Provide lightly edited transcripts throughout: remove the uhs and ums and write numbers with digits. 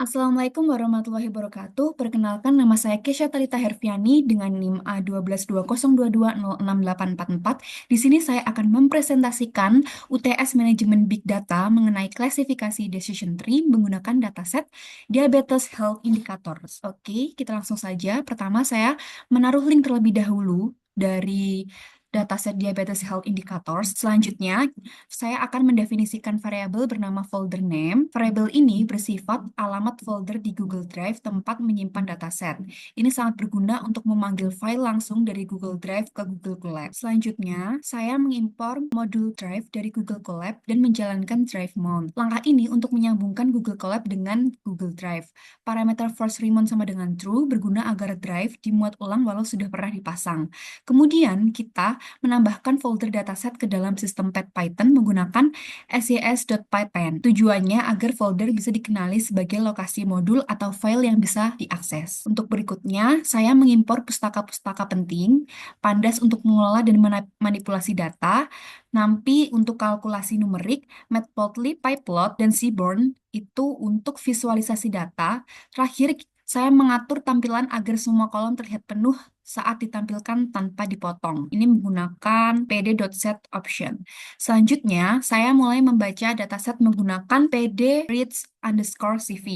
Assalamualaikum warahmatullahi wabarakatuh. Perkenalkan, nama saya Kesha Talita Herfiani dengan NIM A122022068844. Di sini saya akan mempresentasikan UTS Manajemen Big Data mengenai klasifikasi decision tree menggunakan dataset Diabetes Health Indicators. Oke, kita langsung saja. Pertama, saya menaruh link terlebih dahulu dari dataset Diabetes Health Indicators. Selanjutnya, saya akan mendefinisikan variabel bernama folder name. Variabel ini bersifat alamat folder di Google Drive tempat menyimpan dataset. Ini sangat berguna untuk memanggil file langsung dari Google Drive ke Google Colab. Selanjutnya, saya mengimpor modul Drive dari Google Colab dan menjalankan Drive Mount. Langkah ini untuk menyambungkan Google Colab dengan Google Drive. Parameter force remount sama dengan true berguna agar Drive dimuat ulang walau sudah pernah dipasang. Kemudian, kita menambahkan folder dataset ke dalam sistem Python menggunakan sys.python. Tujuannya agar folder bisa dikenali sebagai lokasi modul atau file yang bisa diakses. Untuk berikutnya, saya mengimpor pustaka-pustaka penting, Pandas untuk mengelola dan manipulasi data, NumPy untuk kalkulasi numerik, Matplotlib, Pyplot, dan Seaborn itu untuk visualisasi data. Terakhir, saya mengatur tampilan agar semua kolom terlihat penuh saat ditampilkan tanpa dipotong. Ini menggunakan pd.setOption. Selanjutnya, saya mulai membaca dataset menggunakan pd_reads_cv.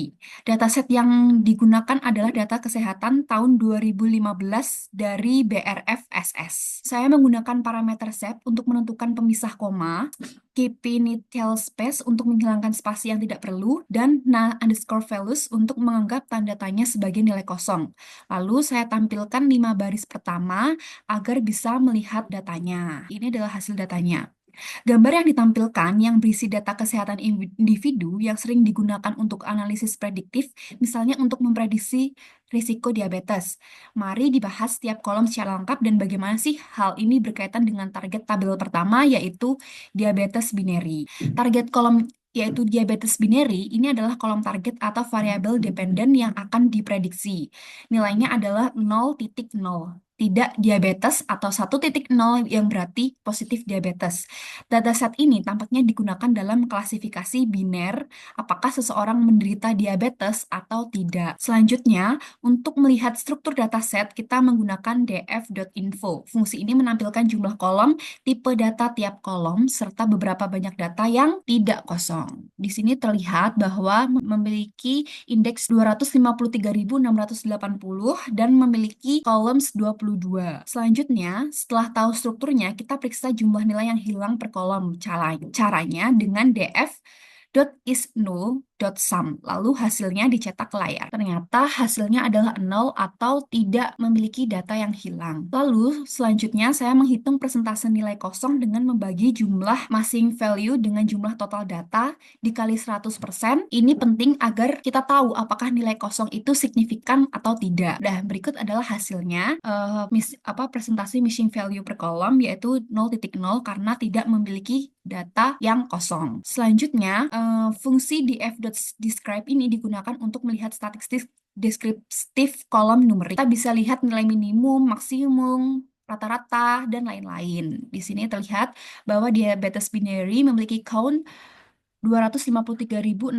Dataset yang digunakan adalah data kesehatan tahun 2015 dari BRFSS. Saya menggunakan parameter set untuk menentukan pemisah koma, KP-initial space untuk menghilangkan spasi yang tidak perlu, dan na_values untuk menganggap tanda tanya sebagai nilai kosong. Lalu saya tampilkan 5 baris pertama agar bisa melihat datanya. Ini adalah hasil datanya. Gambar yang ditampilkan yang berisi data kesehatan individu yang sering digunakan untuk analisis prediktif, misalnya untuk memprediksi risiko diabetes. Mari dibahas setiap kolom secara lengkap dan bagaimana sih hal ini berkaitan dengan target tabel pertama, yaitu diabetes binary. Target kolom yaitu diabetes binary, ini adalah kolom target atau variabel dependen yang akan diprediksi. Nilainya adalah 0,0, tidak diabetes, atau 1,0 yang berarti positif diabetes. Dataset ini tampaknya digunakan dalam klasifikasi biner, apakah seseorang menderita diabetes atau tidak. Selanjutnya, untuk melihat struktur dataset, kita menggunakan df.info. Fungsi ini menampilkan jumlah kolom, tipe data tiap kolom, serta beberapa banyak data yang tidak kosong. Di sini terlihat bahwa memiliki indeks 253.680 dan memiliki columns 22. Selanjutnya, setelah tahu strukturnya, kita periksa jumlah nilai yang hilang per kolom. Caranya dengan df.isNull.sum. Lalu hasilnya dicetak ke layar. Ternyata hasilnya adalah 0 atau tidak memiliki data yang hilang. Lalu selanjutnya saya menghitung persentase nilai kosong dengan membagi jumlah masing value dengan jumlah total data dikali 100%. Ini penting agar kita tahu apakah nilai kosong itu signifikan atau tidak. Nah, berikut adalah hasilnya. Presentasi missing value per kolom yaitu 0,0 karena tidak memiliki data yang kosong. Selanjutnya, fungsi df.describe ini digunakan untuk melihat statistik deskriptif kolom numerik. Kita bisa lihat nilai minimum, maksimum, rata-rata, dan lain-lain. Di sini terlihat bahwa diabetes binary memiliki count 253.680,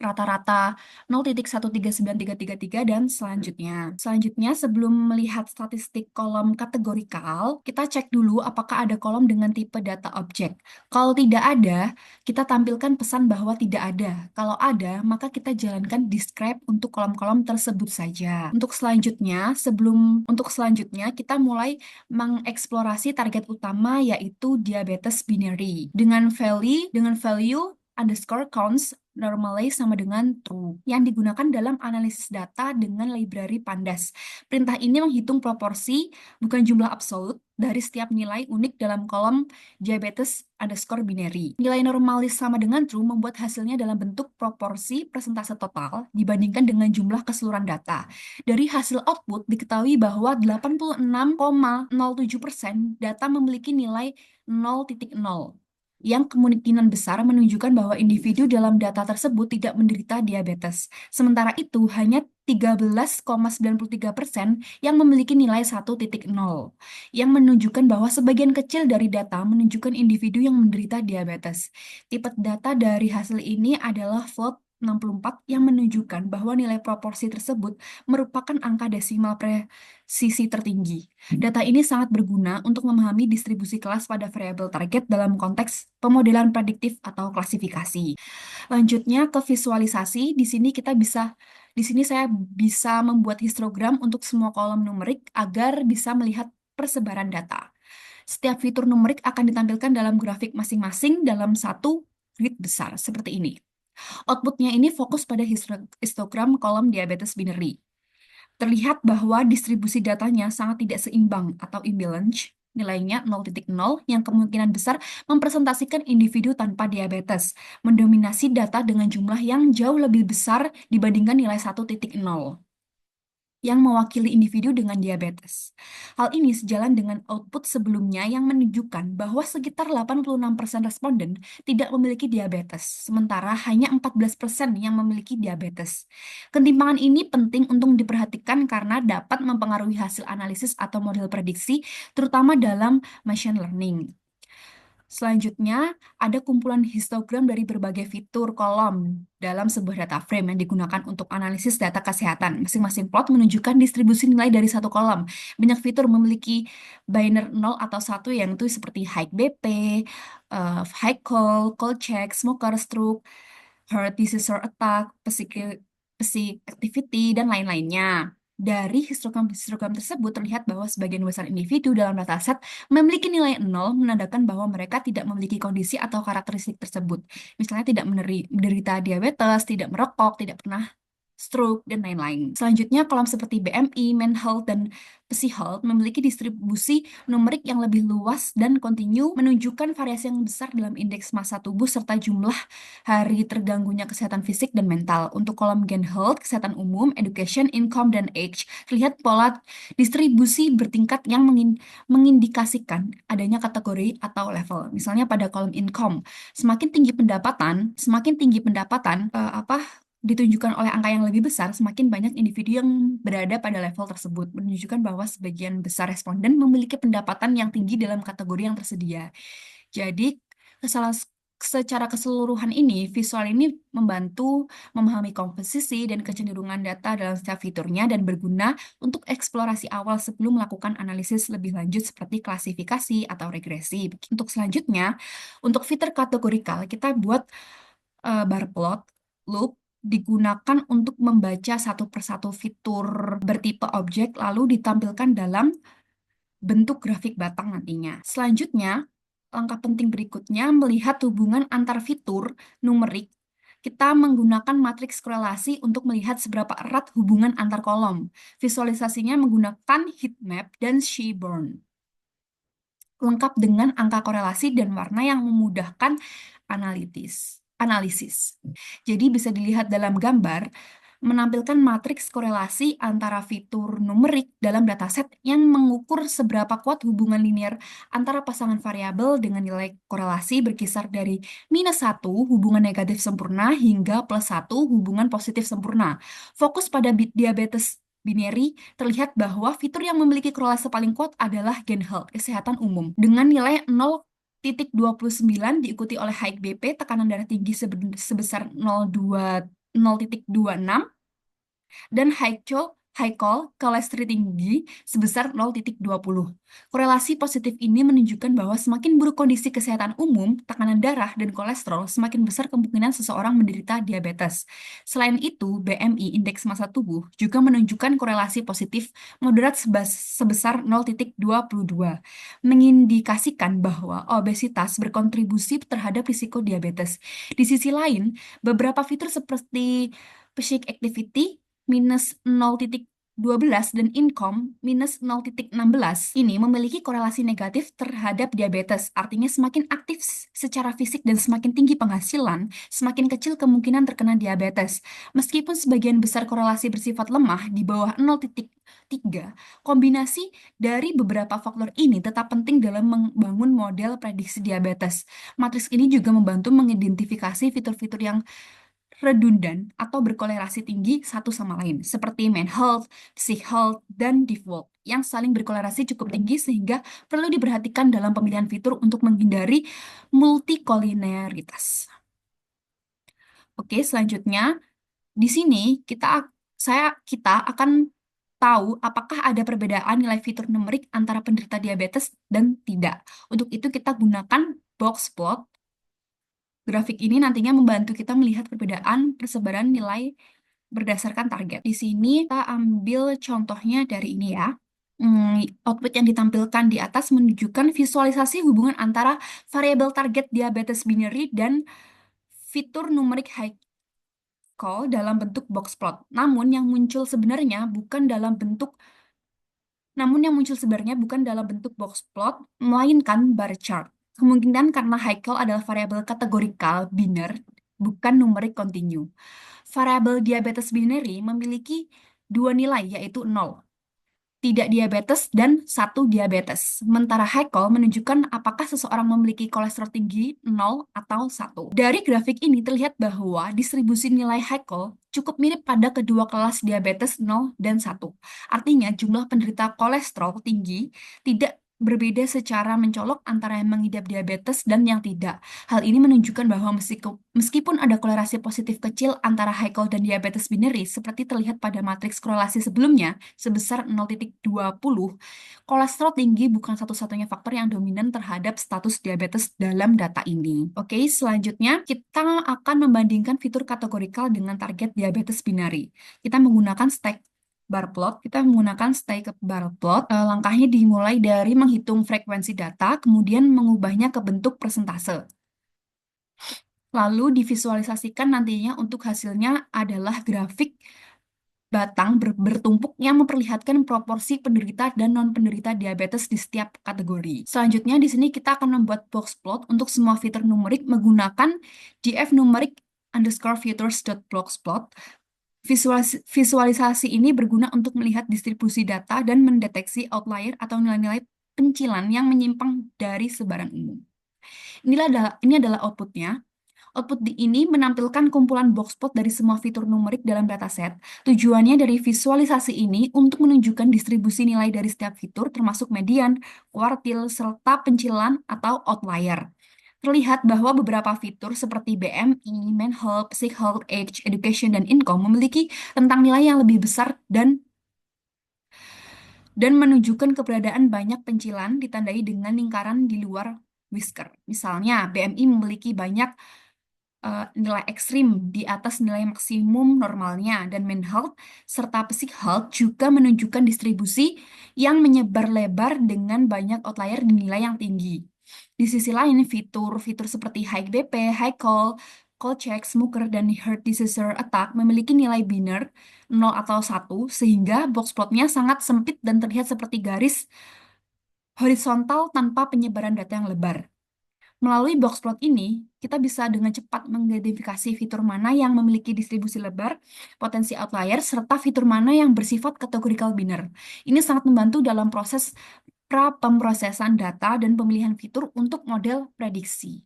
rata-rata 0,139333, dan selanjutnya. Selanjutnya, sebelum melihat statistik kolom kategorikal, kita cek dulu apakah ada kolom dengan tipe data objek. Kalau tidak ada, kita tampilkan pesan bahwa tidak ada. Kalau ada, maka kita jalankan describe untuk kolom-kolom tersebut saja. Untuk selanjutnya, kita mulai mengeksplorasi target utama yaitu diabetes binary dengan value underscore counts normalize sama dengan true yang digunakan dalam analisis data dengan library Pandas. Perintah ini menghitung proporsi, bukan jumlah absolut, dari setiap nilai unik dalam kolom diabetes underscore binary. Nilai normalis sama dengan true membuat hasilnya dalam bentuk proporsi persentase total dibandingkan dengan jumlah keseluruhan data. Dari hasil output diketahui bahwa 86,07% data memiliki nilai 0,0, yang kemungkinan besar menunjukkan bahwa individu dalam data tersebut tidak menderita diabetes. Sementara itu, hanya 13,93% yang memiliki nilai 1,0, yang menunjukkan bahwa sebagian kecil dari data menunjukkan individu yang menderita diabetes. Tipe data dari hasil ini adalah float 64 yang menunjukkan bahwa nilai proporsi tersebut merupakan angka desimal presisi tertinggi. Data ini sangat berguna untuk memahami distribusi kelas pada variabel target dalam konteks pemodelan prediktif atau klasifikasi. Lanjutnya ke visualisasi. Di sini saya bisa membuat histogram untuk semua kolom numerik agar bisa melihat persebaran data. Setiap fitur numerik akan ditampilkan dalam grafik masing-masing dalam satu grid besar seperti ini. Outputnya ini fokus pada histogram kolom diabetes binary. Terlihat bahwa distribusi datanya sangat tidak seimbang atau imbalance, nilainya 0,0 yang kemungkinan besar mempresentasikan individu tanpa diabetes, mendominasi data dengan jumlah yang jauh lebih besar dibandingkan nilai 1,0 yang mewakili individu dengan diabetes. Hal ini sejalan dengan output sebelumnya yang menunjukkan bahwa sekitar 86% responden tidak memiliki diabetes, sementara hanya 14% yang memiliki diabetes. Ketimpangan ini penting untuk diperhatikan karena dapat mempengaruhi hasil analisis atau model prediksi, terutama dalam machine learning. Selanjutnya, ada kumpulan histogram dari berbagai fitur kolom dalam sebuah data frame yang digunakan untuk analisis data kesehatan. Masing-masing plot menunjukkan distribusi nilai dari satu kolom. Banyak fitur memiliki binary 0 atau 1 yang itu seperti high BP, high call check, smoker, stroke, heart disease or attack, physique activity, dan lain-lainnya. Dari histogram tersebut terlihat bahwa sebagian besar individu dalam dataset memiliki nilai 0, menandakan bahwa mereka tidak memiliki kondisi atau karakteristik tersebut. Misalnya tidak menderita diabetes, tidak merokok, tidak pernah stroke, dan lain-lain. Selanjutnya, kolom seperti BMI, Men Health, dan Psi Health memiliki distribusi numerik yang lebih luas dan kontinu, menunjukkan variasi yang besar dalam indeks massa tubuh serta jumlah hari terganggunya kesehatan fisik dan mental. Untuk kolom Gen Health, kesehatan umum, education, income, dan age, terlihat pola distribusi bertingkat yang mengindikasikan adanya kategori atau level. Misalnya pada kolom income, semakin tinggi pendapatan, ditunjukkan oleh angka yang lebih besar, semakin banyak individu yang berada pada level tersebut, menunjukkan bahwa sebagian besar responden memiliki pendapatan yang tinggi dalam kategori yang tersedia. Jadi, secara keseluruhan ini, visual ini membantu memahami komposisi dan kecenderungan data dalam setiap fiturnya dan berguna untuk eksplorasi awal sebelum melakukan analisis lebih lanjut seperti klasifikasi atau regresi. Untuk selanjutnya, untuk fitur kategorikal, kita buat bar plot, loop, digunakan untuk membaca satu persatu fitur bertipe objek lalu ditampilkan dalam bentuk grafik batang nantinya. Selanjutnya, langkah penting berikutnya melihat hubungan antar fitur numerik. Kita menggunakan matriks korelasi untuk melihat seberapa erat hubungan antar kolom. Visualisasinya menggunakan heat map dan Seaborn, lengkap dengan angka korelasi dan warna yang memudahkan analisis. Jadi bisa dilihat dalam gambar, menampilkan matriks korelasi antara fitur numerik dalam dataset yang mengukur seberapa kuat hubungan linear antara pasangan variabel dengan nilai korelasi berkisar dari -1 hubungan negatif sempurna hingga +1 hubungan positif sempurna. Fokus pada diabetes binary, terlihat bahwa fitur yang memiliki korelasi paling kuat adalah Gen Health, kesehatan umum, dengan nilai 0,29 diikuti oleh high BP, tekanan darah tinggi sebesar 0,26, dan high call, kolesterol tinggi sebesar 0,20. Korelasi positif ini menunjukkan bahwa semakin buruk kondisi kesehatan umum, tekanan darah, dan kolesterol, semakin besar kemungkinan seseorang menderita diabetes. Selain itu, BMI, indeks massa tubuh, juga menunjukkan korelasi positif moderat sebesar 0,22, mengindikasikan bahwa obesitas berkontribusi terhadap risiko diabetes. Di sisi lain, beberapa fitur seperti physique activity -0,12 dan income -0,16 ini memiliki korelasi negatif terhadap diabetes. Artinya semakin aktif secara fisik dan semakin tinggi penghasilan, semakin kecil kemungkinan terkena diabetes. Meskipun sebagian besar korelasi bersifat lemah di bawah 0,3, kombinasi dari beberapa faktor ini tetap penting dalam membangun model prediksi diabetes. Matriks ini juga membantu mengidentifikasi fitur-fitur yang redundan atau berkolerasi tinggi satu sama lain, seperti main health, psych health, dan default, yang saling berkolerasi cukup tinggi sehingga perlu diperhatikan dalam pemilihan fitur untuk menghindari multikoliniaritas. Oke, selanjutnya di sini kita akan tahu apakah ada perbedaan nilai fitur numerik antara penderita diabetes dan tidak. Untuk itu kita gunakan box plot. Grafik ini nantinya membantu kita melihat perbedaan persebaran nilai berdasarkan target. Di sini kita ambil contohnya dari ini ya. Output yang ditampilkan di atas menunjukkan visualisasi hubungan antara variabel target diabetes binary dan fitur numerik high call dalam bentuk box plot. Namun yang muncul sebenarnya bukan dalam bentuk box plot, melainkan bar chart. Kemungkinan karena high call adalah variabel kategorikal biner, bukan numerik kontinu. Variabel diabetes binary memiliki dua nilai, yaitu 0 tidak diabetes, dan satu diabetes. Sementara high call menunjukkan apakah seseorang memiliki kolesterol tinggi 0 atau satu. Dari grafik ini terlihat bahwa distribusi nilai high call cukup mirip pada kedua kelas diabetes 0 dan satu. Artinya jumlah penderita kolesterol tinggi tidak berbeda secara mencolok antara yang mengidap diabetes dan yang tidak. Hal ini menunjukkan bahwa meskipun ada kolerasi positif kecil antara high call dan diabetes binary, seperti terlihat pada matriks korelasi sebelumnya, sebesar 0,20, kolesterol tinggi bukan satu-satunya faktor yang dominan terhadap status diabetes dalam data ini. Oke, selanjutnya kita akan membandingkan fitur kategorikal dengan target diabetes binary. Kita menggunakan stack bar plot. Langkahnya dimulai dari menghitung frekuensi data, kemudian mengubahnya ke bentuk persentase. Lalu divisualisasikan nantinya untuk hasilnya adalah grafik batang bertumpuk yang memperlihatkan proporsi penderita dan non-penderita diabetes di setiap kategori. Selanjutnya di sini kita akan membuat box plot untuk semua fitur numerik menggunakan df numerik underscore futures.boxplot. Visualisasi ini berguna untuk melihat distribusi data dan mendeteksi outlier atau nilai-nilai pencilan yang menyimpang dari sebaran umum. Ini adalah outputnya. Output ini menampilkan kumpulan box plot dari semua fitur numerik dalam dataset. Tujuannya dari visualisasi ini untuk menunjukkan distribusi nilai dari setiap fitur, termasuk median, kuartil, serta pencilan atau outlier. Terlihat bahwa beberapa fitur seperti BMI, Main Health, Physique Health, Age, Education, dan Income memiliki rentang nilai yang lebih besar dan menunjukkan keberadaan banyak pencilan ditandai dengan lingkaran di luar whisker. Misalnya, BMI memiliki banyak nilai ekstrim di atas nilai maksimum normalnya, dan Main Health serta Physique Health juga menunjukkan distribusi yang menyebar lebar dengan banyak outlier di nilai yang tinggi. Di sisi lain, fitur-fitur seperti high BP, high call check, smoker, dan heart disease attack memiliki nilai biner 0 atau 1, sehingga box plotnya sangat sempit dan terlihat seperti garis horizontal tanpa penyebaran data yang lebar. Melalui box plot ini, kita bisa dengan cepat mengidentifikasi fitur mana yang memiliki distribusi lebar, potensi outlier, serta fitur mana yang bersifat categorical biner. Ini sangat membantu dalam proses pra-pemrosesan data dan pemilihan fitur untuk model prediksi.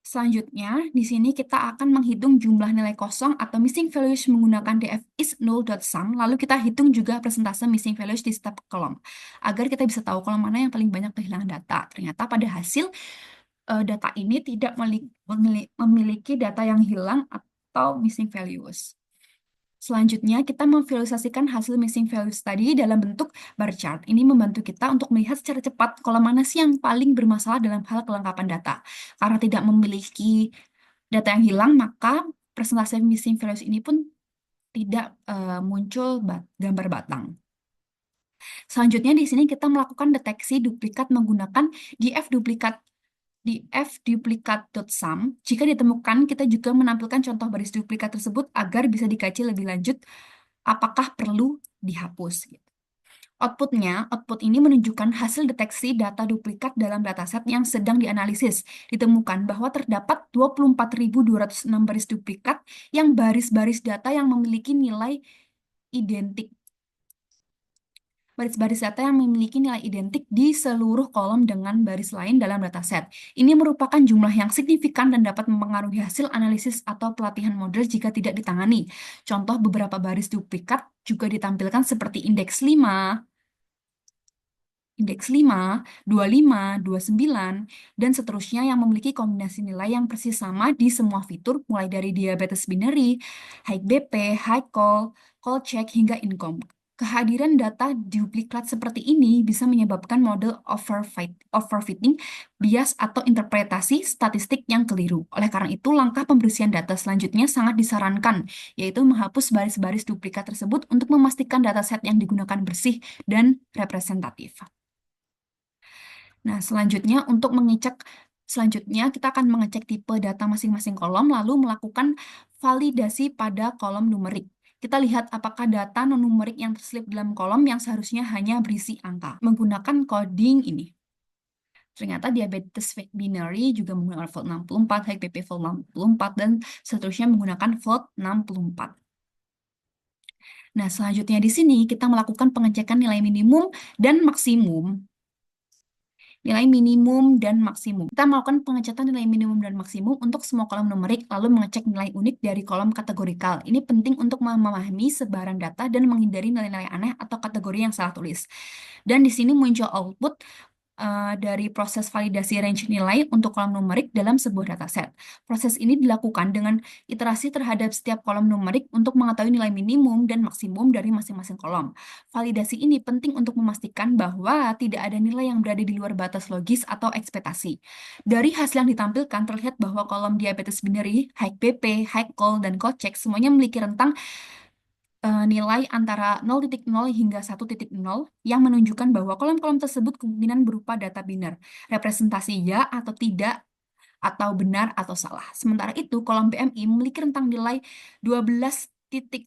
Selanjutnya, di sini kita akan menghitung jumlah nilai kosong atau missing values menggunakan df is null.sum, lalu kita hitung juga persentase missing values di setiap kolom, agar kita bisa tahu kolom mana yang paling banyak kehilangan data. Ternyata pada hasil, data ini tidak memiliki data yang hilang atau missing values. Selanjutnya, kita memvisualisasikan hasil missing values tadi dalam bentuk bar chart. Ini membantu kita untuk melihat secara cepat kolom mana sih yang paling bermasalah dalam hal kelengkapan data. Karena tidak memiliki data yang hilang, maka persentase missing values ini pun tidak muncul gambar batang. Selanjutnya, di sini kita melakukan deteksi duplikat menggunakan df-duplicate.sum. Jika ditemukan, kita juga menampilkan contoh baris duplikat tersebut agar bisa dikaji lebih lanjut apakah perlu dihapus. Output ini menunjukkan hasil deteksi data duplikat dalam dataset yang sedang dianalisis. Ditemukan bahwa terdapat 24.206 baris duplikat yang baris-baris data yang memiliki nilai identik. Baris-baris data yang memiliki nilai identik di seluruh kolom dengan baris lain dalam dataset. Ini merupakan jumlah yang signifikan dan dapat mempengaruhi hasil analisis atau pelatihan model jika tidak ditangani. Contoh beberapa baris duplikat juga ditampilkan seperti indeks 5, indeks 5, 25, 29, dan seterusnya yang memiliki kombinasi nilai yang persis sama di semua fitur, mulai dari diabetes binary, high BP, high call check, hingga income. Kehadiran data duplikat seperti ini bisa menyebabkan model overfitting, bias, atau interpretasi statistik yang keliru. Oleh karena itu, langkah pembersihan data selanjutnya sangat disarankan, yaitu menghapus baris-baris duplikat tersebut untuk memastikan dataset yang digunakan bersih dan representatif. Nah, selanjutnya kita akan mengecek tipe data masing-masing kolom, lalu melakukan validasi pada kolom numerik. Kita lihat apakah data non-numerik yang terselip dalam kolom yang seharusnya hanya berisi angka. Menggunakan coding ini. Ternyata diabetes binary juga menggunakan volt 64, HPP volt 64, dan seterusnya menggunakan volt 64. Nah, selanjutnya di sini kita melakukan pengecekan nilai minimum dan maksimum. Nilai minimum dan maksimum. Kita melakukan pengecekan nilai minimum dan maksimum untuk semua kolom numerik, lalu mengecek nilai unik dari kolom kategorikal. Ini penting untuk memahami sebaran data dan menghindari nilai-nilai aneh atau kategori yang salah tulis. Dan di sini muncul output dari proses validasi range nilai untuk kolom numerik dalam sebuah dataset. Proses ini dilakukan dengan iterasi terhadap setiap kolom numerik untuk mengetahui nilai minimum dan maksimum dari masing-masing kolom. Validasi ini penting untuk memastikan bahwa tidak ada nilai yang berada di luar batas logis atau ekspektasi. Dari hasil yang ditampilkan terlihat bahwa kolom diabetes binary, high PP, high call, dan check semuanya memiliki rentang nilai antara 0,0 hingga 1,0 yang menunjukkan bahwa kolom-kolom tersebut kemungkinan berupa data biner, representasi ya atau tidak, atau benar atau salah. Sementara itu, kolom BMI memiliki rentang nilai 12,0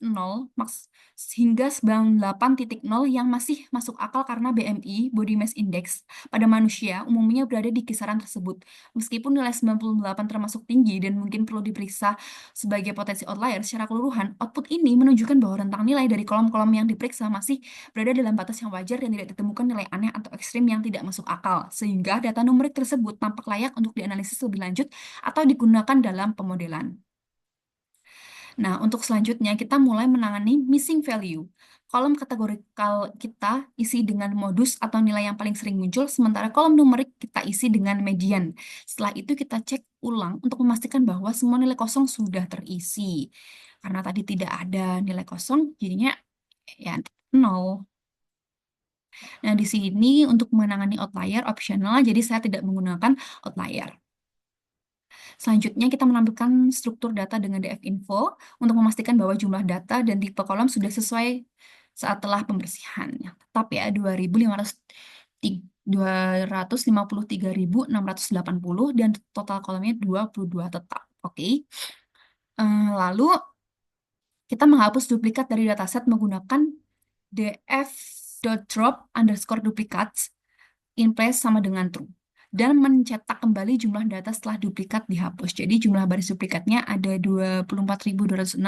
hingga 98,0 yang masih masuk akal karena BMI, Body Mass Index, pada manusia umumnya berada di kisaran tersebut. Meskipun nilai 98 termasuk tinggi dan mungkin perlu diperiksa sebagai potensi outlier, secara keseluruhan, output ini menunjukkan bahwa rentang nilai dari kolom-kolom yang diperiksa masih berada dalam batas yang wajar dan tidak ditemukan nilai aneh atau ekstrim yang tidak masuk akal, sehingga data numerik tersebut tampak layak untuk dianalisis lebih lanjut atau digunakan dalam pemodelan. Nah, untuk selanjutnya kita mulai menangani missing value. Kolom kategorikal kita isi dengan modus atau nilai yang paling sering muncul, sementara kolom numerik kita isi dengan median. Setelah itu kita cek ulang untuk memastikan bahwa semua nilai kosong sudah terisi. Karena tadi tidak ada nilai kosong, jadinya ya 0. Nah, di sini untuk menangani outlier optional, jadi saya tidak menggunakan outlier. Selanjutnya kita menampilkan struktur data dengan DF info untuk memastikan bahwa jumlah data dan tipe kolom sudah sesuai saat telah pembersihan. Tetap ya 253.680 dan total kolomnya 22 tetap. Oke. Lalu kita menghapus duplikat dari dataset menggunakan df.drop_duplicates in place sama dengan true, dan mencetak kembali jumlah data setelah duplikat dihapus. Jadi jumlah baris duplikatnya ada 24.206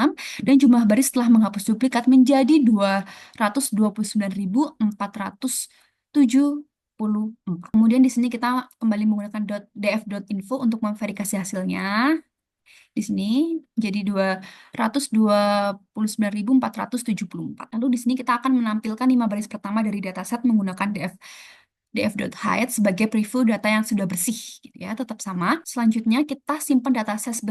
dan jumlah baris setelah menghapus duplikat menjadi 229.474. Kemudian di sini kita kembali menggunakan .df.info untuk memverifikasi hasilnya. Di sini jadi 229.474. Lalu di sini kita akan menampilkan 5 baris pertama dari dataset menggunakan df.hide sebagai preview data yang sudah bersih, gitu ya, tetap sama. Selanjutnya kita simpan dataset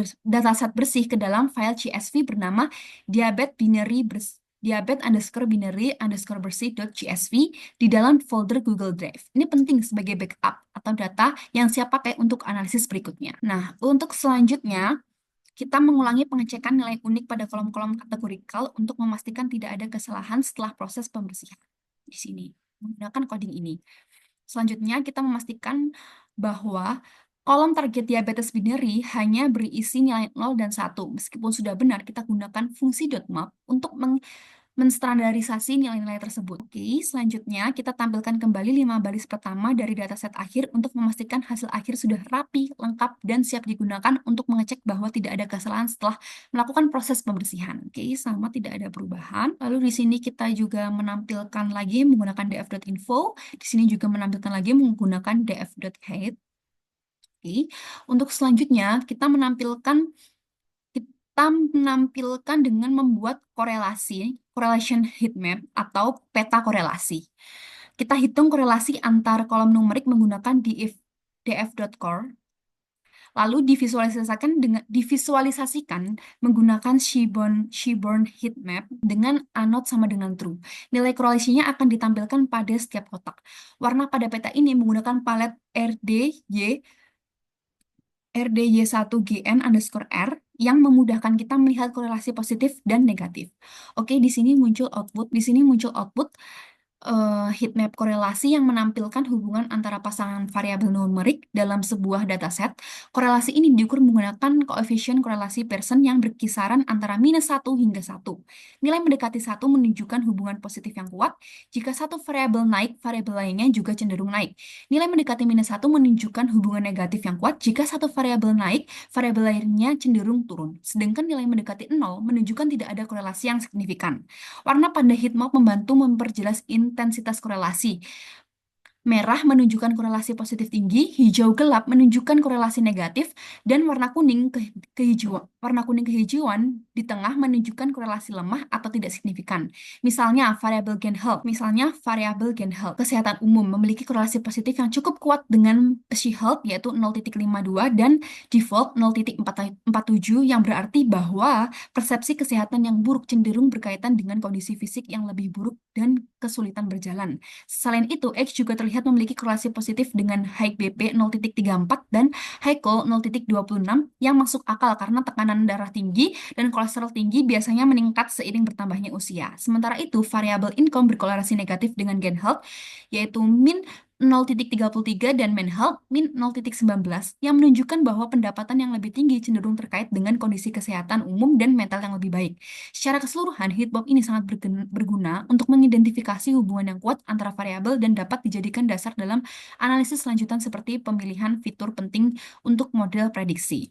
bersih ke dalam file CSV bernama diabet_binary_bersih.csv di dalam folder Google Drive. Ini penting sebagai backup atau data yang siap pakai untuk analisis berikutnya. Nah, untuk selanjutnya kita mengulangi pengecekan nilai unik pada kolom-kolom kategorikal untuk memastikan tidak ada kesalahan setelah proses pembersihan. Di sini menggunakan coding ini. Selanjutnya, kita memastikan bahwa kolom target diabetes binary hanya berisi nilai 0 dan 1. Meskipun sudah benar, kita gunakan fungsi .map untuk menstandarisasi nilai-nilai tersebut. Oke, selanjutnya kita tampilkan kembali 5 baris pertama dari dataset akhir untuk memastikan hasil akhir sudah rapi, lengkap, dan siap digunakan untuk mengecek bahwa tidak ada kesalahan setelah melakukan proses pembersihan. Oke, sama, tidak ada perubahan. Lalu di sini kita juga menampilkan lagi menggunakan df.info. Di sini juga menampilkan lagi menggunakan df.hide. Oke, untuk selanjutnya kita menampilkan dengan membuat correlation heat map atau peta korelasi. Kita hitung korelasi antar kolom numerik menggunakan df.core, lalu divisualisasikan menggunakan Seaborn heat map dengan anode sama dengan true. Nilai korelasinya akan ditampilkan pada setiap kotak. Warna pada peta ini menggunakan palet RDY1GN_R yang memudahkan kita melihat korelasi positif dan negatif. Oke, di sini muncul output. Heat map korelasi yang menampilkan hubungan antara pasangan variabel numerik dalam sebuah dataset. Korelasi ini diukur menggunakan koefisien korelasi Pearson yang berkisaran antara -1 hingga 1. Nilai mendekati 1 menunjukkan hubungan positif yang kuat. Jika satu variabel naik, variabel lainnya juga cenderung naik. Nilai mendekati -1 menunjukkan hubungan negatif yang kuat. Jika satu variabel naik, variabel lainnya cenderung turun. Sedangkan nilai mendekati 0 menunjukkan tidak ada korelasi yang signifikan. Warna pada heatmap membantu memperjelas intensitas korelasi. Merah menunjukkan korelasi positif tinggi, hijau gelap menunjukkan korelasi negatif, dan warna kuning kehijauan di tengah menunjukkan korelasi lemah atau tidak signifikan. Misalnya variabel Gen-Help, kesehatan umum memiliki korelasi positif yang cukup kuat dengan She-Health yaitu 0,52 dan default 0,47 yang berarti bahwa persepsi kesehatan yang buruk cenderung berkaitan dengan kondisi fisik yang lebih buruk dan kesulitan berjalan. Selain itu, X juga terlihat memiliki korelasi positif dengan high BP 0,34 dan high col 0,26 yang masuk akal karena tekanan darah tinggi dan kolesterol tinggi biasanya meningkat seiring bertambahnya usia. Sementara itu, variabel income berkorelasi negatif dengan Gen Health, yaitu min 0,33 dan MenHealth min 0,19 yang menunjukkan bahwa pendapatan yang lebih tinggi cenderung terkait dengan kondisi kesehatan umum dan mental yang lebih baik. Secara keseluruhan, heatmap ini sangat berguna untuk mengidentifikasi hubungan yang kuat antara variabel dan dapat dijadikan dasar dalam analisis lanjutan seperti pemilihan fitur penting untuk model prediksi.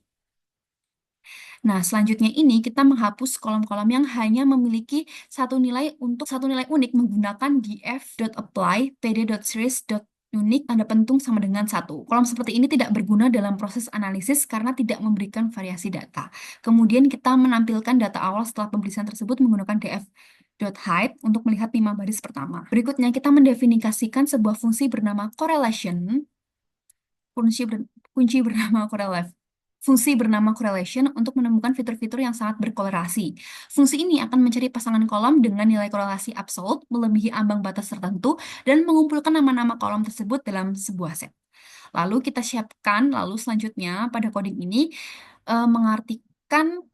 Nah, selanjutnya ini kita menghapus kolom-kolom yang hanya memiliki satu nilai unik menggunakan df.apply pd.series.unique tanda pentung sama dengan 1. Kolom seperti ini tidak berguna dalam proses analisis karena tidak memberikan variasi data. Kemudian kita menampilkan data awal setelah pemeriksaan tersebut menggunakan df.height untuk melihat 5 baris pertama. Berikutnya kita mendefinisikan sebuah fungsi bernama correlation, fungsi bernama correlation untuk menemukan fitur-fitur yang sangat berkorelasi. Fungsi ini akan mencari pasangan kolom dengan nilai korelasi absolut melebihi ambang batas tertentu dan mengumpulkan nama-nama kolom tersebut dalam sebuah set. Lalu selanjutnya pada coding ini mengartikan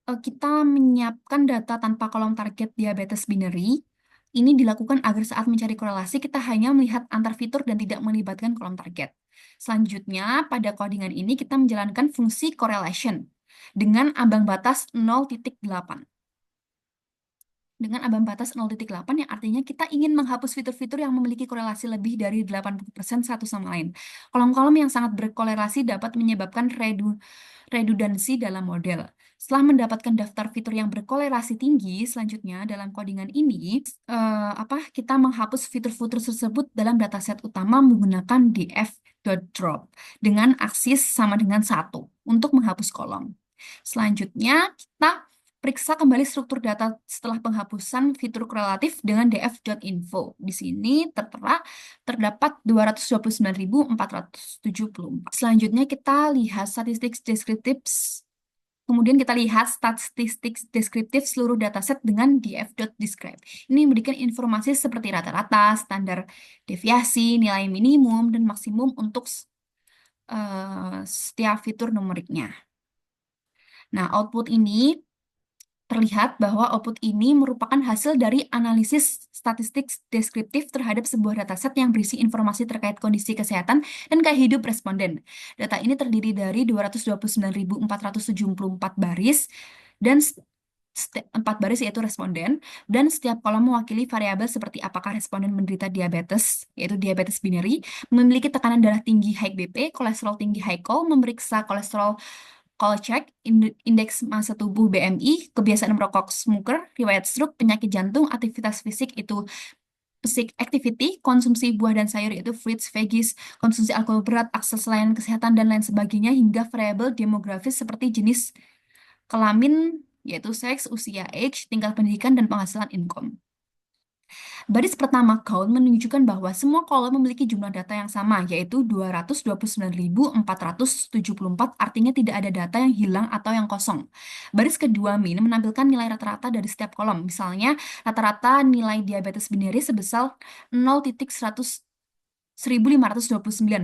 kita menyiapkan data tanpa kolom target diabetes binary. Ini dilakukan agar saat mencari korelasi kita hanya melihat antar fitur dan tidak melibatkan kolom target. Selanjutnya, pada codingan ini kita menjalankan fungsi correlation dengan ambang batas 0,8. Dengan ambang batas 0,8 yang artinya kita ingin menghapus fitur-fitur yang memiliki korelasi lebih dari 80% satu sama lain. Kolom-kolom yang sangat berkorelasi dapat menyebabkan redundansi dalam model. Setelah mendapatkan daftar fitur yang berkorelasi tinggi, selanjutnya dalam codingan ini kita menghapus fitur-fitur tersebut dalam dataset utama menggunakan df.drop dengan aksis sama dengan 1 untuk menghapus kolom. Selanjutnya kita periksa kembali struktur data setelah penghapusan fitur korelatif dengan df.info. Di sini terdapat 229.474. Selanjutnya kita lihat statistik deskriptif seluruh dataset dengan df.describe. Ini memberikan informasi seperti rata-rata, standar deviasi, nilai minimum, dan maksimum untuk setiap fitur numeriknya. Nah, terlihat bahwa output ini merupakan hasil dari analisis statistik deskriptif terhadap sebuah dataset yang berisi informasi terkait kondisi kesehatan dan gaya hidup responden. Data ini terdiri dari 229.474 baris dan 4 baris yaitu responden, dan setiap kolom mewakili variabel seperti apakah responden menderita diabetes, yaitu diabetes binary, memiliki tekanan darah tinggi high BP, kolesterol tinggi high col, memeriksa kolesterol check, indeks massa tubuh BMI, kebiasaan merokok smoker, riwayat stroke, penyakit jantung, aktivitas fisik itu physique activity, konsumsi buah dan sayur yaitu fruits, veggies, konsumsi alkohol berat, akses layanan kesehatan, dan lain sebagainya, hingga variabel demografis seperti jenis kelamin, yaitu seks, usia, age, tingkat pendidikan, dan penghasilan income. Baris pertama count menunjukkan bahwa semua kolom memiliki jumlah data yang sama, yaitu 229.474, artinya tidak ada data yang hilang atau yang kosong. Baris kedua min menampilkan nilai rata-rata dari setiap kolom. Misalnya, rata-rata nilai diabetes binary sebesar 0,1529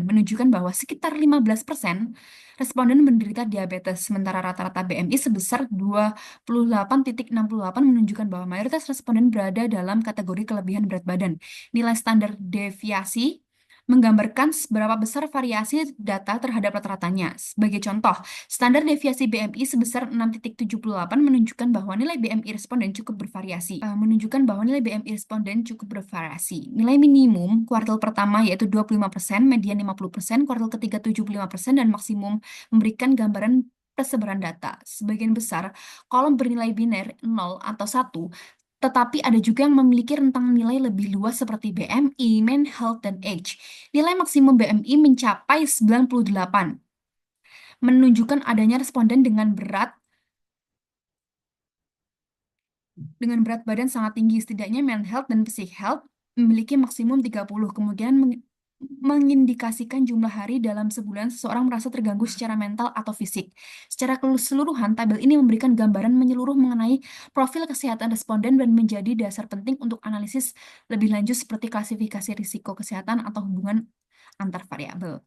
menunjukkan bahwa sekitar 15% responden menderita diabetes, sementara rata-rata BMI sebesar 28,68 menunjukkan bahwa mayoritas responden berada dalam kategori kelebihan berat badan. Nilai standar deviasi menggambarkan seberapa besar variasi data terhadap rata-ratanya. Sebagai contoh, standar deviasi BMI sebesar 6,78 menunjukkan bahwa nilai BMI responden cukup bervariasi. Nilai minimum kuartil pertama yaitu 25%, median 50%, kuartil ketiga 75%, dan maksimum memberikan gambaran persebaran data. Sebagian besar kolom bernilai biner 0 atau 1, tetapi ada juga yang memiliki rentang nilai lebih luas seperti BMI, main health, dan age. Nilai maksimum BMI mencapai 98, menunjukkan adanya responden dengan berat badan sangat tinggi. Setidaknya mental health dan physical health memiliki maksimum 30. Kemudian mengindikasikan jumlah hari dalam sebulan seseorang merasa terganggu secara mental atau fisik. Secara keseluruhan, tabel ini memberikan gambaran menyeluruh mengenai profil kesehatan responden dan menjadi dasar penting untuk analisis lebih lanjut seperti klasifikasi risiko kesehatan atau hubungan antar variabel.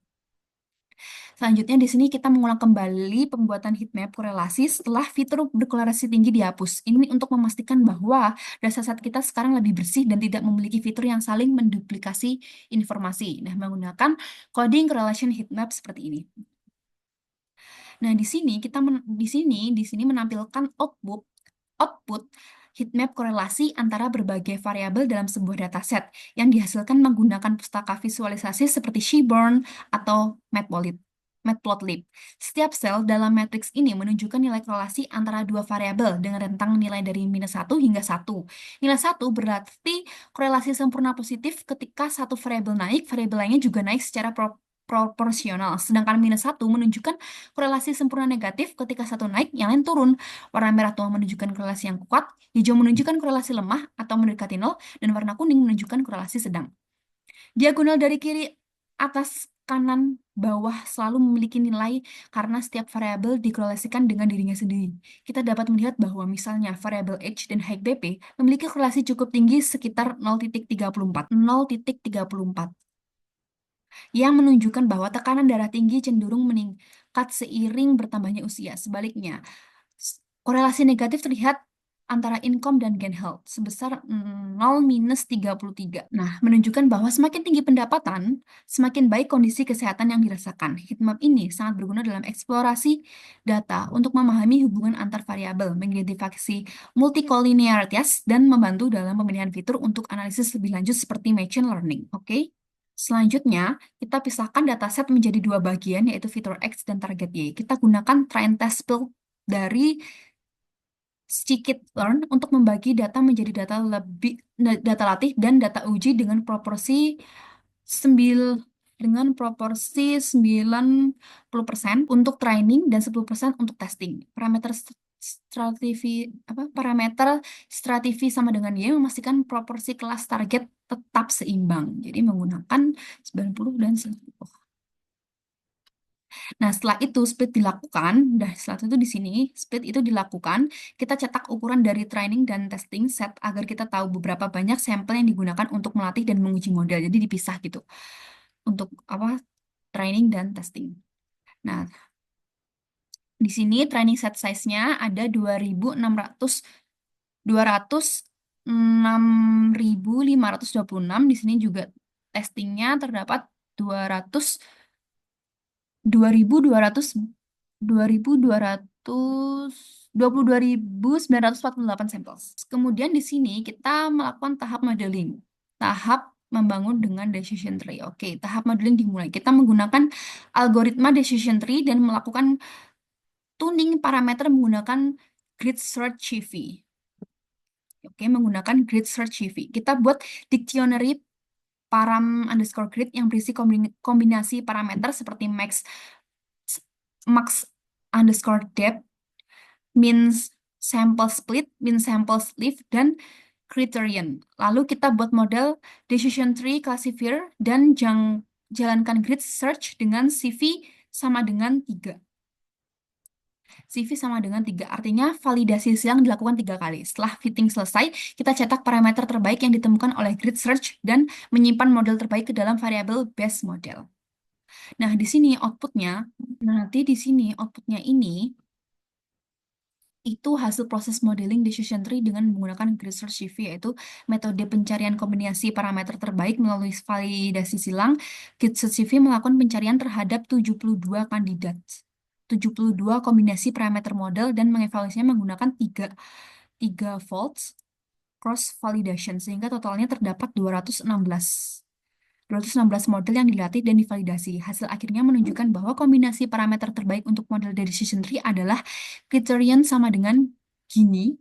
Selanjutnya di sini kita mengulang kembali pembuatan heatmap korelasi setelah fitur berkorelasi tinggi dihapus. Ini untuk memastikan bahwa dataset kita sekarang lebih bersih dan tidak memiliki fitur yang saling menduplikasi informasi. Nah, menggunakan coding correlation heatmap seperti ini. Nah, di sini menampilkan output heatmap korelasi antara berbagai variabel dalam sebuah dataset yang dihasilkan menggunakan pustaka visualisasi seperti Seaborn atau Matplotlib. Setiap sel dalam matriks ini menunjukkan nilai korelasi antara dua variabel dengan rentang nilai dari -1 hingga 1. Nilai 1 berarti korelasi sempurna positif ketika satu variabel naik, variabel lainnya juga naik secara proporsional. Sedangkan -1 menunjukkan korelasi sempurna negatif ketika satu naik, yang lain turun. Warna merah tua menunjukkan korelasi yang kuat, hijau menunjukkan korelasi lemah atau mendekati nol, dan warna kuning menunjukkan korelasi sedang. Diagonal dari kiri atas kanan bawah selalu memiliki nilai karena setiap variabel dikorelasikan dengan dirinya sendiri. Kita dapat melihat bahwa misalnya variabel H dan HBP memiliki korelasi cukup tinggi sekitar 0,34. Yang menunjukkan bahwa tekanan darah tinggi cenderung meningkat seiring bertambahnya usia. Sebaliknya, korelasi negatif terlihat antara income dan gain health sebesar 0-33. Nah, menunjukkan bahwa semakin tinggi pendapatan, semakin baik kondisi kesehatan yang dirasakan. Heatmap ini sangat berguna dalam eksplorasi data untuk memahami hubungan antar variabel, mengidentifikasi multicollinearities, dan membantu dalam pemilihan fitur untuk analisis lebih lanjut seperti machine learning. Oke? Selanjutnya, kita pisahkan dataset menjadi dua bagian, yaitu fitur X dan target Y. Kita gunakan train test build dari scikit-learn untuk membagi data menjadi data latih dan data uji dengan proporsi 90% untuk training dan 10% untuk testing. Parameter stratifi sama dengan Y memastikan proporsi kelas target tetap seimbang. Jadi menggunakan 90 dan 90. Nah, setelah itu split dilakukan, setelah itu di sini split itu dilakukan, kita cetak ukuran dari training dan testing set agar kita tahu beberapa banyak sampel yang digunakan untuk melatih dan menguji model. Jadi dipisah gitu untuk training dan testing. Nah, di sini training set size-nya ada 206.526. Di sini juga testingnya terdapat 200 2200 22.948 sampel. Kemudian di sini kita melakukan tahap modeling. Tahap membangun dengan decision tree. Oke, tahap modeling dimulai. Kita menggunakan algoritma decision tree dan melakukan tuning parameter menggunakan grid search CV. Oke, menggunakan grid search CV. Kita buat dictionary param_grid yang berisi kombinasi parameter seperti max_depth, min sample split, min sample sleeve, dan criterion. Lalu kita buat model decision tree classifier dan jalankan grid search dengan CV sama dengan 3. CV sama dengan 3, artinya validasi silang dilakukan 3 kali. Setelah fitting selesai, kita cetak parameter terbaik yang ditemukan oleh grid search dan menyimpan model terbaik ke dalam variabel base model. Nah, di sini outputnya, nanti di sini outputnya ini itu hasil proses modeling decision tree dengan menggunakan grid search CV, yaitu metode pencarian kombinasi parameter terbaik melalui validasi silang. Grid search CV melakukan pencarian terhadap 72 kandidat, 72 kombinasi parameter model dan mengevaluasinya menggunakan 3 faults cross validation, sehingga totalnya terdapat 216 model yang dilatih dan divalidasi. Hasil akhirnya menunjukkan bahwa kombinasi parameter terbaik untuk model dari decision tree adalah criterion sama dengan gini.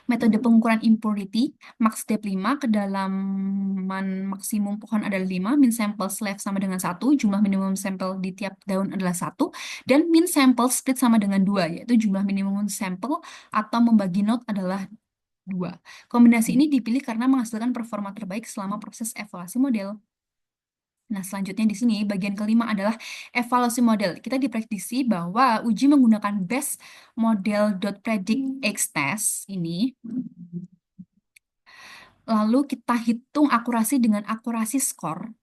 Metode pengukuran impurity, max depth 5, kedalaman maksimum pohon adalah 5, min sample slave sama dengan 1, jumlah minimum sampel di tiap daun adalah 1, dan min sample split sama dengan 2, yaitu jumlah minimum sampel atau membagi node adalah 2. Kombinasi ini dipilih karena menghasilkan performa terbaik selama proses evaluasi model. Nah, selanjutnya di sini bagian kelima adalah evaluasi model. Kita diprediksi bahwa uji menggunakan best model.predict X test ini. Lalu kita hitung akurasi dengan akurasi skor.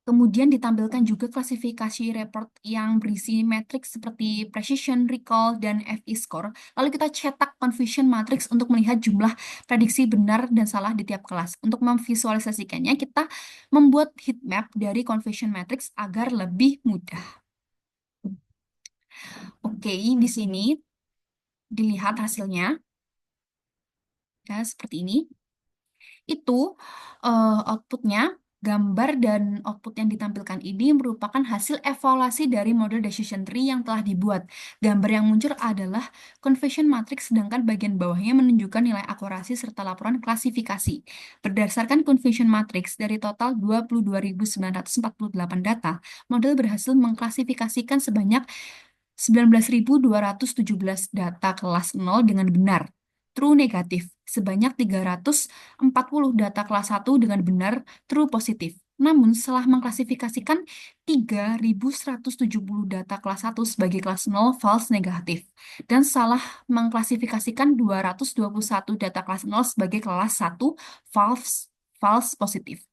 Kemudian ditampilkan juga klasifikasi report yang berisi metrik seperti precision, recall, dan FE score. Lalu kita cetak confusion matrix untuk melihat jumlah prediksi benar dan salah di tiap kelas. Untuk memvisualisasikannya, kita membuat heat map dari confusion matrix agar lebih mudah. Oke, di sini dilihat hasilnya. Ya, seperti ini. Itu outputnya. Gambar dan output yang ditampilkan ini merupakan hasil evaluasi dari model decision tree yang telah dibuat. Gambar yang muncul adalah confusion matrix, sedangkan bagian bawahnya menunjukkan nilai akurasi serta laporan klasifikasi. Berdasarkan confusion matrix, dari total 22.948 data, model berhasil mengklasifikasikan sebanyak 19.217 data kelas 0 dengan benar, true negatif, sebanyak 340 data kelas 1 dengan benar, true positif. Namun, setelah mengklasifikasikan 3.170 data kelas 1 sebagai kelas 0 false negatif, dan salah mengklasifikasikan 221 data kelas 0 sebagai kelas 1 false positif.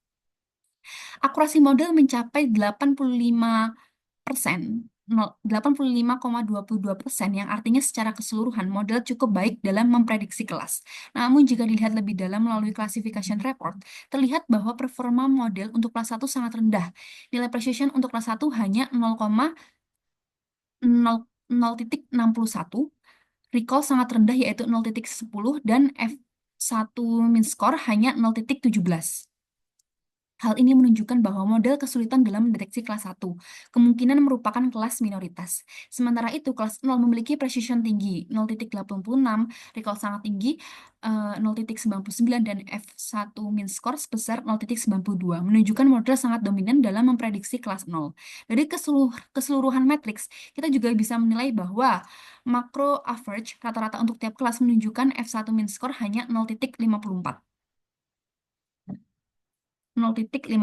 Akurasi model mencapai 85%, 85,22%, yang artinya secara keseluruhan model cukup baik dalam memprediksi kelas. Namun jika dilihat lebih dalam melalui classification report, terlihat bahwa performa model untuk kelas 1 sangat rendah. Nilai precision untuk kelas 1 hanya 0,0,61, recall sangat rendah yaitu 0,10, dan F1 min score hanya 0,17. Hal ini menunjukkan bahwa model kesulitan dalam mendeteksi kelas 1 kemungkinan merupakan kelas minoritas. Sementara itu, kelas 0 memiliki precision tinggi, 0,86, recall sangat tinggi, 0,99, dan F1 min score sebesar 0,92, menunjukkan model sangat dominan dalam memprediksi kelas 0. Dari keseluruhan matriks, kita juga bisa menilai bahwa macro average rata-rata untuk tiap kelas menunjukkan F1 min score hanya 0,54. 0,54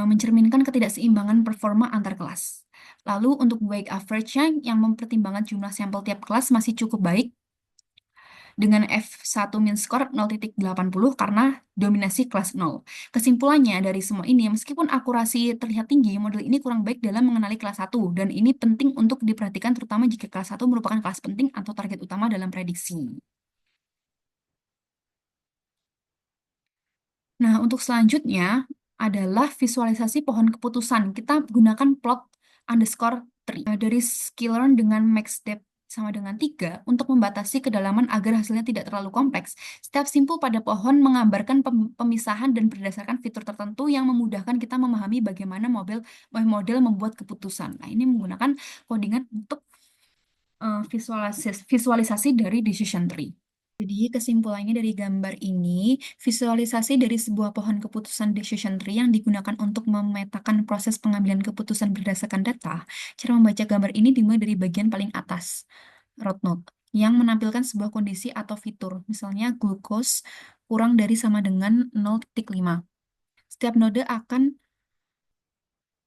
mencerminkan ketidakseimbangan performa antar kelas. Lalu untuk weight average-nya yang mempertimbangkan jumlah sampel tiap kelas masih cukup baik dengan F1 min score 0,80 karena dominasi kelas 0. Kesimpulannya dari semua ini, meskipun akurasi terlihat tinggi, model ini kurang baik dalam mengenali kelas 1, dan ini penting untuk diperhatikan terutama jika kelas 1 merupakan kelas penting atau target utama dalam prediksi. Nah, untuk selanjutnya adalah visualisasi pohon keputusan. Kita gunakan plot underscore tree dari sklearn dengan max depth sama dengan 3 untuk membatasi kedalaman agar hasilnya tidak terlalu kompleks. Step simple pada pohon menggambarkan pemisahan dan berdasarkan fitur tertentu yang memudahkan kita memahami bagaimana model membuat keputusan. Nah, ini menggunakan codingan untuk visualisasi dari decision tree. Jadi kesimpulannya dari gambar ini, visualisasi dari sebuah pohon keputusan decision tree yang digunakan untuk memetakan proses pengambilan keputusan berdasarkan data. Cara membaca gambar ini dimulai dari bagian paling atas. road node yang menampilkan sebuah kondisi atau fitur, misalnya glukos kurang dari sama dengan 0,5. Setiap node akan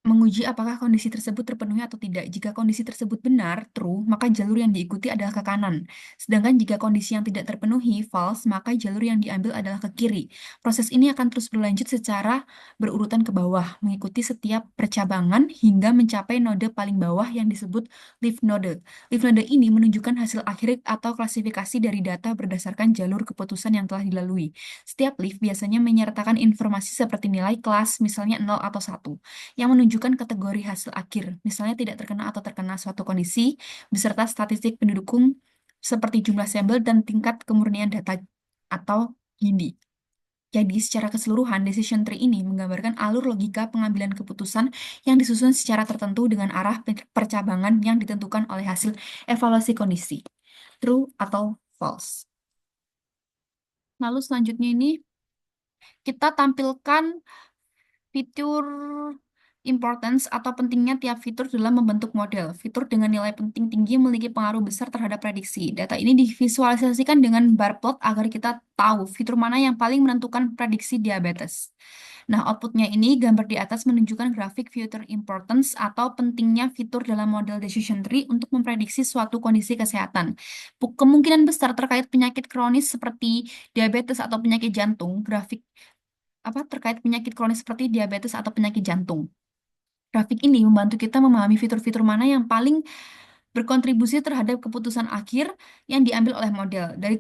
menguji apakah kondisi tersebut terpenuhi atau tidak. Jika kondisi tersebut benar, true, maka jalur yang diikuti adalah ke kanan. Sedangkan jika kondisi yang tidak terpenuhi, false, maka jalur yang diambil adalah ke kiri. Proses ini akan terus berlanjut secara berurutan ke bawah, mengikuti setiap percabangan hingga mencapai node paling bawah yang disebut leaf node. Leaf node ini menunjukkan hasil akhir atau klasifikasi dari data berdasarkan jalur keputusan yang telah dilalui. Setiap leaf biasanya menyertakan informasi seperti nilai kelas, misalnya 0 atau 1 yang menunjukkan kategori hasil akhir, misalnya tidak terkena atau terkena suatu kondisi, beserta statistik pendukung seperti jumlah sampel dan tingkat kemurnian data atau Gini. Jadi, secara keseluruhan, decision tree ini menggambarkan alur logika pengambilan keputusan yang disusun secara tertentu dengan arah percabangan yang ditentukan oleh hasil evaluasi kondisi, true atau false. Lalu selanjutnya ini kita tampilkan fitur importance atau pentingnya tiap fitur dalam membentuk model. Fitur dengan nilai penting tinggi memiliki pengaruh besar terhadap prediksi. Data ini divisualisasikan dengan bar plot agar kita tahu fitur mana yang paling menentukan prediksi diabetes. Nah, outputnya ini gambar di atas menunjukkan grafik fitur importance atau pentingnya fitur dalam model decision tree untuk memprediksi suatu kondisi kesehatan. Kemungkinan besar terkait penyakit kronis seperti diabetes atau penyakit jantung, grafik terkait penyakit kronis seperti diabetes atau penyakit jantung. Grafik ini membantu kita memahami fitur-fitur mana yang paling berkontribusi terhadap keputusan akhir yang diambil oleh model. Dari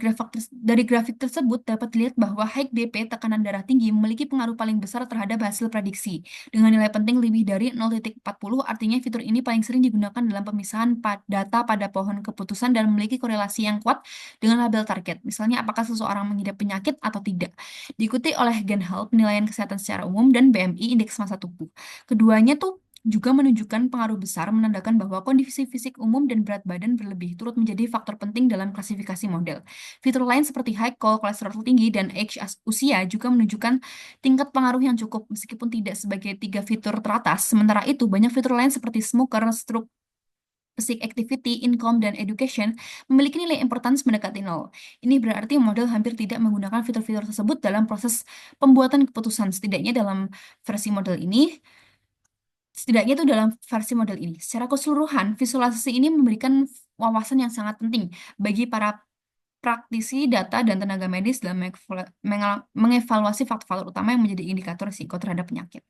grafik tersebut dapat dilihat bahwa high BP, tekanan darah tinggi, memiliki pengaruh paling besar terhadap hasil prediksi. Dengan nilai penting lebih dari 0,40, artinya fitur ini paling sering digunakan dalam pemisahan data pada pohon keputusan dan memiliki korelasi yang kuat dengan label target. Misalnya, apakah seseorang mengidap penyakit atau tidak. Diikuti oleh Gen-Health, penilaian kesehatan secara umum, dan BMI, indeks massa tubuh. Keduanya tuh juga menunjukkan pengaruh besar menandakan bahwa kondisi fisik umum dan berat badan berlebih turut menjadi faktor penting dalam klasifikasi model. Fitur lain seperti high call, kolesterol tinggi, dan age usia juga menunjukkan tingkat pengaruh yang cukup meskipun tidak sebagai 3 fitur teratas. Sementara itu, banyak fitur lain seperti smoker, stroke, physique activity, income, dan education memiliki nilai importance mendekati 0. Ini berarti model hampir tidak menggunakan fitur-fitur tersebut dalam proses pembuatan keputusan. Setidaknya itu dalam versi model ini. Secara keseluruhan, visualisasi ini memberikan wawasan yang sangat penting bagi para praktisi data dan tenaga medis dalam mengevaluasi faktor-faktor utama yang menjadi indikator risiko terhadap penyakit.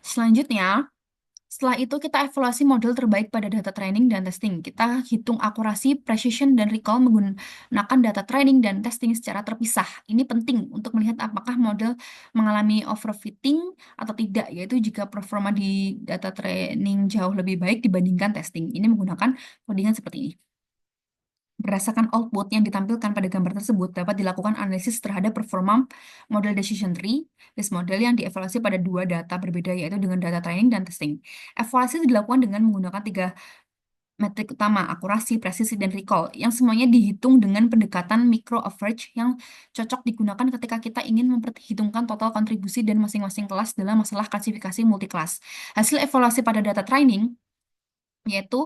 Selanjutnya, setelah itu kita evaluasi model terbaik pada data training dan testing. Kita hitung akurasi, precision, dan recall menggunakan data training dan testing secara terpisah. Ini penting untuk melihat apakah model mengalami overfitting atau tidak, yaitu jika performa di data training jauh lebih baik dibandingkan testing. Ini menggunakan codingan seperti ini. Berdasarkan output yang ditampilkan pada gambar tersebut, dapat dilakukan analisis terhadap performa model decision tree, list model yang dievaluasi pada 2 data berbeda, yaitu dengan data training dan testing. Evaluasi dilakukan dengan menggunakan 3 metrik utama, akurasi, presisi, dan recall, yang semuanya dihitung dengan pendekatan micro average yang cocok digunakan ketika kita ingin memperhitungkan total kontribusi dan masing-masing kelas dalam masalah klasifikasi multiklas. Hasil evaluasi pada data training yaitu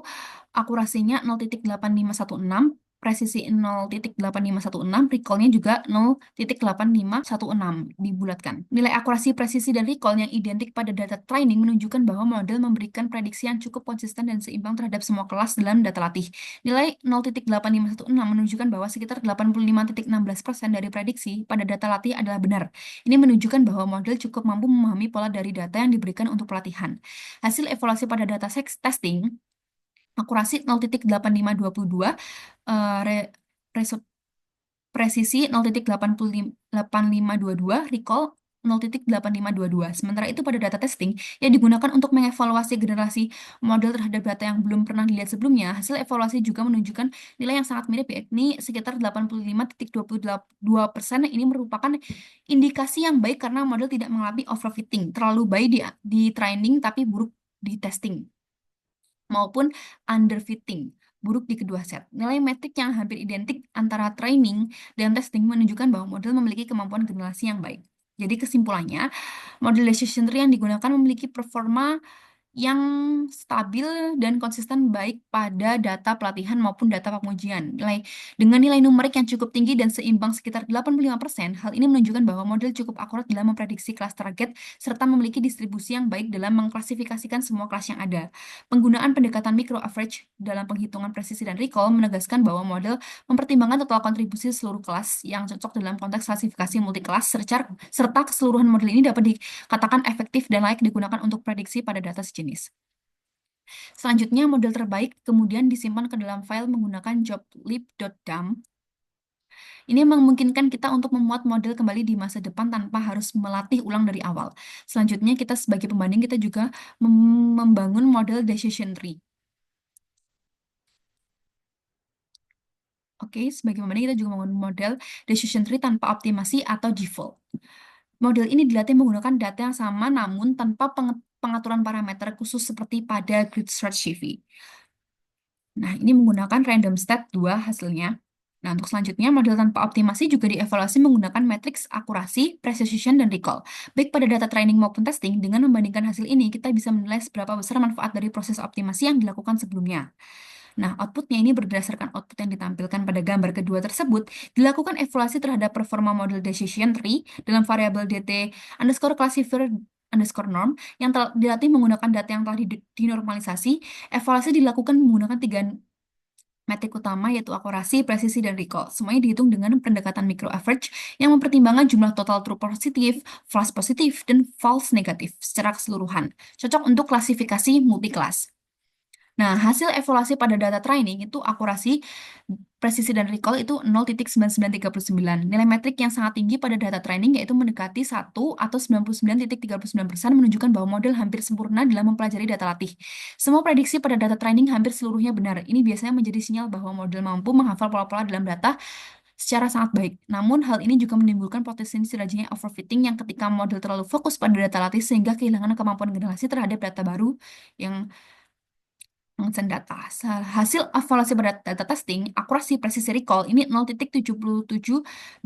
akurasinya 0,8516, presisi 0,8516, recall-nya juga 0,8516 dibulatkan. Nilai akurasi, presisi, dan recall yang identik pada data training menunjukkan bahwa model memberikan prediksi yang cukup konsisten dan seimbang terhadap semua kelas dalam data latih. Nilai 0,8516 menunjukkan bahwa sekitar 85,16% dari prediksi pada data latih adalah benar. Ini menunjukkan bahwa model cukup mampu memahami pola dari data yang diberikan untuk pelatihan. Hasil evaluasi pada data testing, akurasi 0,8522, presisi 0,8522, recall 0,8522. Sementara itu pada data testing yang digunakan untuk mengevaluasi generasi model terhadap data yang belum pernah dilihat sebelumnya, hasil evaluasi juga menunjukkan nilai yang sangat mirip, yakni sekitar 85,22%. Ini merupakan indikasi yang baik karena model tidak mengalami overfitting, terlalu baik di training tapi buruk di testing, maupun underfitting, buruk di kedua set. Nilai metrik yang hampir identik antara training dan testing menunjukkan bahwa model memiliki kemampuan generasi yang baik. Jadi kesimpulannya, model decision tree yang digunakan memiliki performa yang stabil dan konsisten baik pada data pelatihan maupun data pengujian. Dengan nilai numerik yang cukup tinggi dan seimbang sekitar 85%, hal ini menunjukkan bahwa model cukup akurat dalam memprediksi kelas target serta memiliki distribusi yang baik dalam mengklasifikasikan semua kelas yang ada. Penggunaan pendekatan micro average dalam penghitungan presisi dan recall menegaskan bahwa model mempertimbangkan total kontribusi seluruh kelas yang cocok dalam konteks klasifikasi multikelas serta keseluruhan model ini dapat dikatakan efektif dan layak digunakan untuk prediksi pada data sejenis. Selanjutnya, model terbaik kemudian disimpan ke dalam file menggunakan joblib.dump. Ini memungkinkan kita untuk memuat model kembali di masa depan tanpa harus melatih ulang dari awal. Selanjutnya, kita sebagai pembanding kita juga membangun model decision tree. Oke, sebagai pembanding kita juga membangun model decision tree tanpa optimasi atau default. Model ini dilatih menggunakan data yang sama namun tanpa pengaturan parameter khusus seperti pada grid search CV. Nah, ini menggunakan random stat 2 hasilnya. Nah, untuk selanjutnya, model tanpa optimasi juga dievaluasi menggunakan matriks akurasi, precision, dan recall. Baik pada data training maupun testing, dengan membandingkan hasil ini, kita bisa menilai seberapa besar manfaat dari proses optimasi yang dilakukan sebelumnya. Nah, outputnya ini berdasarkan output yang ditampilkan pada gambar kedua tersebut, dilakukan evaluasi terhadap performa model decision tree dalam variabel dt underscore classifier underscore norm yang telah dilatih menggunakan data yang telah dinormalisasi. Evaluasi dilakukan menggunakan tiga metrik utama yaitu akurasi, presisi, dan recall. Semuanya dihitung dengan pendekatan micro average yang mempertimbangkan jumlah total true positif, false positif, dan false negatif secara keseluruhan. Cocok untuk klasifikasi multi-kelas. Nah, hasil evaluasi pada data training itu akurasi, presisi, dan recall itu 0,9939. Nilai metrik yang sangat tinggi pada data training yaitu mendekati 1 atau 99,39% menunjukkan bahwa model hampir sempurna dalam mempelajari data latih. Semua prediksi pada data training hampir seluruhnya benar. Ini biasanya menjadi sinyal bahwa model mampu menghafal pola-pola dalam data secara sangat baik. Namun, hal ini juga menimbulkan potensi terjadinya overfitting yang ketika model terlalu fokus pada data latih sehingga kehilangan kemampuan generasi terhadap data baru yang pengisian data. Hasil evaluasi pada data testing, akurasi presisi recall ini 0,7728.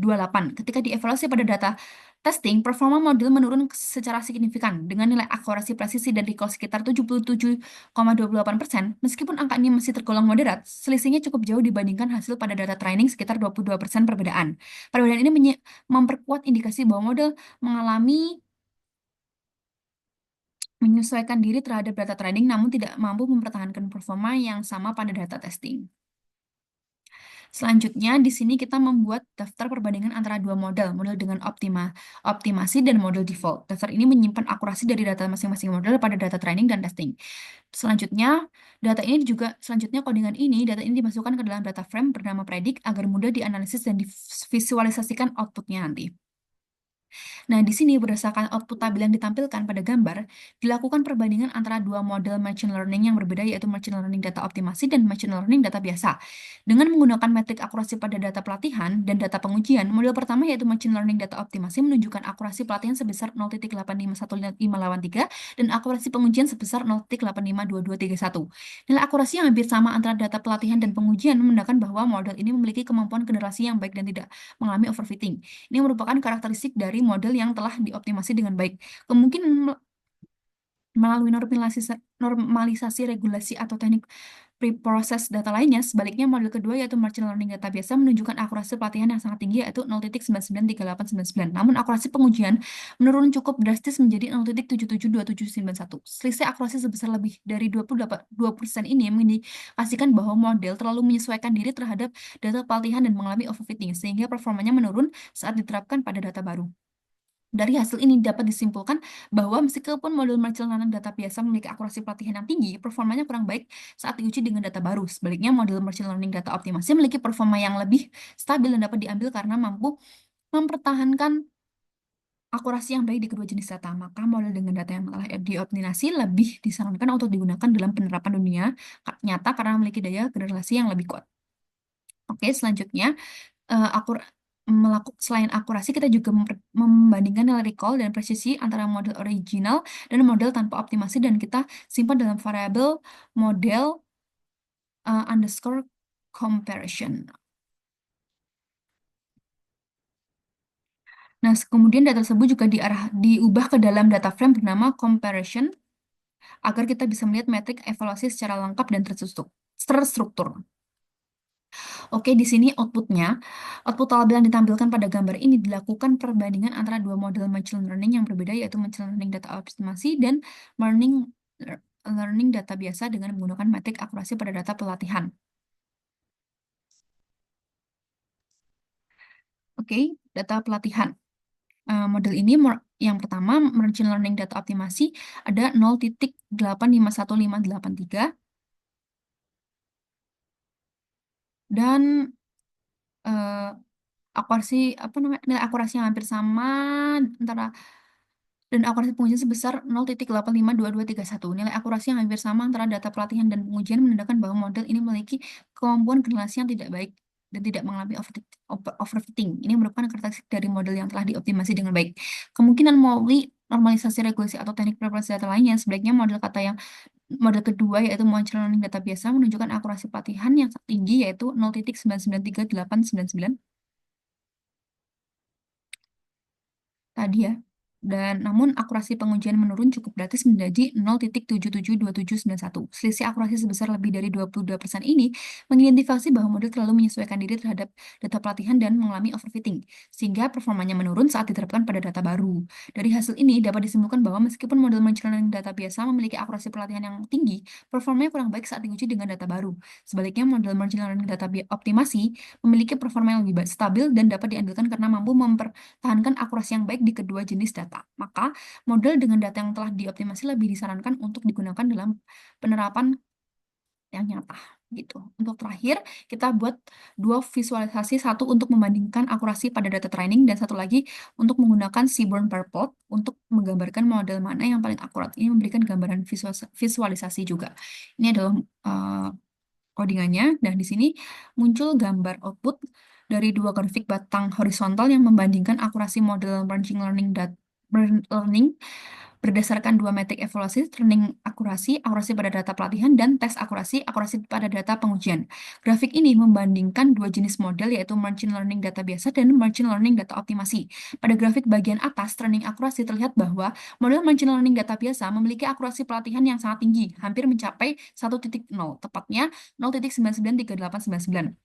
Ketika dievaluasi pada data testing, performa model menurun secara signifikan dengan nilai akurasi presisi dan recall sekitar 77,28%. Meskipun angka ini masih tergolong moderat, selisihnya cukup jauh dibandingkan hasil pada data training sekitar 22% perbedaan. Perbedaan ini memperkuat indikasi bahwa model mengalami menyesuaikan diri terhadap data training namun tidak mampu mempertahankan performa yang sama pada data testing. Selanjutnya, di sini kita membuat daftar perbandingan antara dua model, model dengan optimasi dan model default. Daftar ini menyimpan akurasi dari data masing-masing model pada data training dan testing. Selanjutnya codingan ini, data ini dimasukkan ke dalam data frame bernama predict agar mudah dianalisis dan divisualisasikan outputnya nanti. Nah, di sini berdasarkan output tabel yang ditampilkan pada gambar, dilakukan perbandingan antara dua model machine learning yang berbeda yaitu machine learning data optimasi dan machine learning data biasa. Dengan menggunakan metrik akurasi pada data pelatihan dan data pengujian, model pertama yaitu machine learning data optimasi menunjukkan akurasi pelatihan sebesar 0,85153 dan akurasi pengujian sebesar 0,8522231. Nilai akurasi yang hampir sama antara data pelatihan dan pengujian menandakan bahwa model ini memiliki kemampuan generasi yang baik dan tidak mengalami overfitting. Ini merupakan karakteristik dari model yang telah dioptimasi dengan baik. Kemungkinan melalui normalisasi regulasi atau teknik preprocess data lainnya, sebaliknya model kedua yaitu machine learning data biasa menunjukkan akurasi pelatihan yang sangat tinggi yaitu 0,993899. Namun akurasi pengujian menurun cukup drastis menjadi 0,772791. Selisih akurasi sebesar lebih dari 2% ini mengindikasikan bahwa model terlalu menyesuaikan diri terhadap data pelatihan dan mengalami overfitting sehingga performanya menurun saat diterapkan pada data baru. Dari hasil ini dapat disimpulkan bahwa meskipun model machine learning data biasa memiliki akurasi pelatihan yang tinggi, performanya kurang baik saat diuji dengan data baru. Sebaliknya, model machine learning data optimasi memiliki performa yang lebih stabil dan dapat diambil karena mampu mempertahankan akurasi yang baik di kedua jenis data. Maka model dengan data yang telah dioptimasi lebih disarankan untuk digunakan dalam penerapan dunia nyata karena memiliki daya generasi yang lebih kuat. Oke, selanjutnya akur selain akurasi, kita juga membandingkan nilai recall dan presisi antara model original dan model tanpa optimasi dan kita simpan dalam variabel model underscore comparison. Nah, kemudian data tersebut juga diubah ke dalam data frame bernama comparison agar kita bisa melihat metrik evaluasi secara lengkap dan terstruktur. Oke, di sini outputnya, output tabel yang ditampilkan pada gambar ini dilakukan perbandingan antara dua model machine learning yang berbeda, yaitu machine learning data optimasi dan learning learning data biasa dengan menggunakan metrik akurasi pada data pelatihan. Oke, data pelatihan. Model ini yang pertama, machine learning data optimasi ada 0,851583 dan eh, akurasi apa namanya nilai akurasi yang hampir sama antara dan akurasi pengujian sebesar 0,852231. Nilai akurasi yang hampir sama antara data pelatihan dan pengujian menandakan bahwa model ini memiliki kemampuan generasi yang tidak baik dan tidak mengalami overfitting. Ini merupakan karakteristik dari model yang telah dioptimasi dengan baik. Kemungkinan melalui normalisasi regulasi atau teknik preferensi data lainnya, sebaliknya model kedua yaitu machine learning data biasa menunjukkan akurasi pelatihan yang tinggi yaitu 0,993899 tadi ya. Dan namun akurasi pengujian menurun cukup drastis menjadi 0,772791. Selisih akurasi sebesar lebih dari 22% ini mengidentifikasi bahwa model terlalu menyesuaikan diri terhadap data pelatihan dan mengalami overfitting, sehingga performanya menurun saat diterapkan pada data baru. Dari hasil ini dapat disimpulkan bahwa meskipun model machine learning data biasa memiliki akurasi pelatihan yang tinggi, performanya kurang baik saat diuji dengan data baru. Sebaliknya, model machine learning data optimasi memiliki performa yang lebih stabil dan dapat diandalkan karena mampu tahankan akurasi yang baik di kedua jenis data. Maka, model dengan data yang telah dioptimasi lebih disarankan untuk digunakan dalam penerapan yang nyata gitu. Untuk terakhir, kita buat dua visualisasi, satu untuk membandingkan akurasi pada data training dan satu lagi untuk menggunakan Seaborn per plot untuk menggambarkan model mana yang paling akurat. Ini memberikan gambaran visualisasi juga. Ini adalah codingannya. Dan di sini muncul gambar output dari dua grafik batang horizontal yang membandingkan akurasi model machine learning berdasarkan dua metrik evaluasi, training akurasi, akurasi pada data pelatihan, dan tes akurasi, akurasi pada data pengujian. Grafik ini membandingkan dua jenis model, yaitu machine learning data biasa dan machine learning data optimasi. Pada grafik bagian atas, training akurasi terlihat bahwa model machine learning data biasa memiliki akurasi pelatihan yang sangat tinggi, hampir mencapai 1,0, tepatnya 0,993899,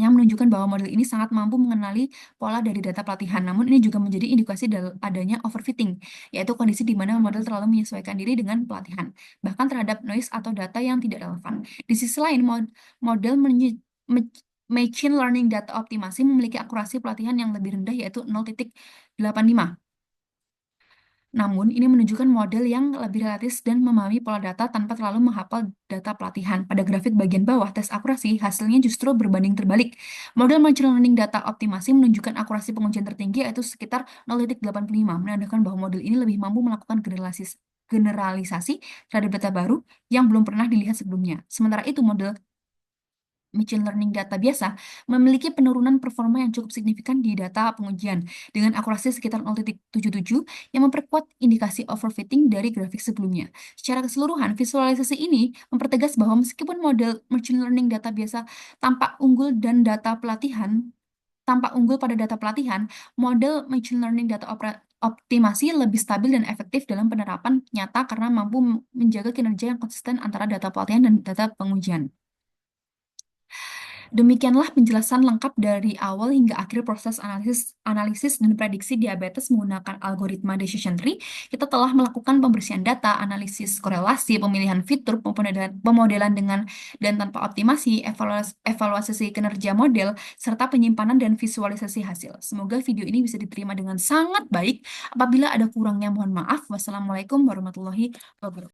yang menunjukkan bahwa model ini sangat mampu mengenali pola dari data pelatihan. Namun ini juga menjadi indikasi adanya overfitting, yaitu kondisi di mana model terlalu menyesuaikan diri dengan pelatihan, bahkan terhadap noise atau data yang tidak relevan. Di sisi lain, model machine learning data optimasi memiliki akurasi pelatihan yang lebih rendah, yaitu 0,85. Namun, ini menunjukkan model yang lebih realistis dan memahami pola data tanpa terlalu menghafal data pelatihan. Pada grafik bagian bawah, tes akurasi hasilnya justru berbanding terbalik. Model machine learning data optimasi menunjukkan akurasi pengujian tertinggi yaitu sekitar 0,85, menandakan bahwa model ini lebih mampu melakukan generalisasi terhadap data baru yang belum pernah dilihat sebelumnya. Sementara itu, model machine learning data biasa memiliki penurunan performa yang cukup signifikan di data pengujian dengan akurasi sekitar 0,77 yang memperkuat indikasi overfitting dari grafik sebelumnya. Secara keseluruhan, visualisasi ini mempertegas bahwa meskipun model machine learning data biasa tampak unggul pada data pelatihan, model machine learning data optimasi lebih stabil dan efektif dalam penerapan nyata karena mampu menjaga kinerja yang konsisten antara data pelatihan dan data pengujian. Demikianlah penjelasan lengkap dari awal hingga akhir proses analisis dan prediksi diabetes menggunakan algoritma decision tree. Kita telah melakukan pembersihan data, analisis korelasi, pemilihan fitur, pemodelan dengan dan tanpa optimasi, evaluasi kinerja model, serta penyimpanan dan visualisasi hasil. Semoga video ini bisa diterima dengan sangat baik. Apabila ada kurangnya, mohon maaf. Wassalamualaikum warahmatullahi wabarakatuh.